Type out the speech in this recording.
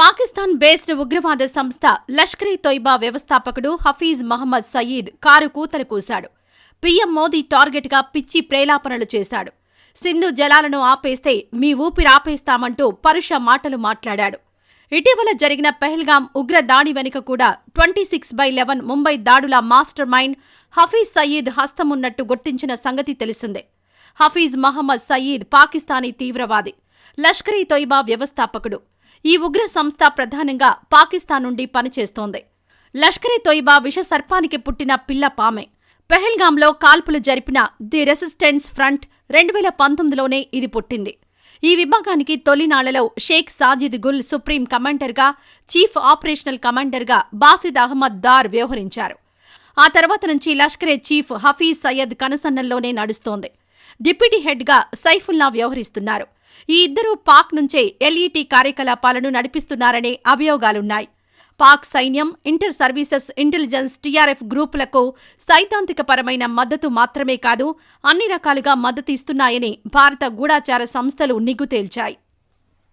Pakistan based ఉగ్రవాద సంస్థ లష్కర్-ఇ-తోయిబా వ్యవస్థాపకుడు హఫీజ్ మహమ్మద్ సయీద్ కారు కూతలు కూశాడు. పీఎం మోదీ టార్గెట్గా పిచ్చి ప్రేలాపనలు చేశాడు. సింధు జలాలను ఆపేస్తే మీ ఊపిరాపేస్తామంటూ పరుష మాటలు మాట్లాడాడు. ఇటీవల జరిగిన పెహల్గాం ఉగ్ర దాడి వెనుక కూడా 26/11 ముంబై దాడుల మాస్టర్ మైండ్ హఫీజ్ సయీద్ హస్తమున్నట్టు గుర్తించిన సంగతి తెలిసిందే. హఫీజ్ మహమ్మద్ సయీద్ పాకిస్తానీ తీవ్రవాది, లష్కర్-ఇ-తోయిబా వ్యవస్థాపకుడు. ఈ ఉగ్ర సంస్థ ప్రధానంగా పాకిస్తాన్ నుండి పనిచేస్తోంది. లష్కర్-ఇ-తోయిబా విషసర్పానికి పుట్టిన పిల్ల పామె. పెహల్గాంలో కాల్పులు జరిపిన ది రెసిస్టెన్స్ ఫ్రంట్ 2019లోనే ఇది పుట్టింది. ఈ విభాగానికి తొలినాళ్లలో షేక్ సాజిద్ గుల్ సుప్రీం కమాండర్గా, చీఫ్ ఆపరేషనల్ కమాండర్గా బాసిద్ అహ్మద్ దార్ వ్యవహరించారు. ఆ తర్వాత నుంచి లష్కరే చీఫ్ హఫీజ్ సయ్యద్ కనుసన్నల్లోనే నడుస్తోంది. డిప్యూటీ హెడ్గా సైఫుల్లా వ్యవహరిస్తున్నారు. ఈ ఇద్దరూ పాక్ నుంచే ఎల్ఈటీ కార్యకలాపాలను నడిపిస్తున్నారనే అభియోగాలున్నాయి. పాక్ సైన్యం, ఇంటర్ సర్వీసెస్ ఇంటెలిజెన్స్, టీఆర్ఎఫ్ గ్రూపులకు సైద్ధాంతికపరమైన మద్దతు మాత్రమే కాదు, అన్ని రకాలుగా మద్దతు ఇస్తున్నాయని భారత గూఢాచార సంస్థలు నిగ్గు తేల్చాయి.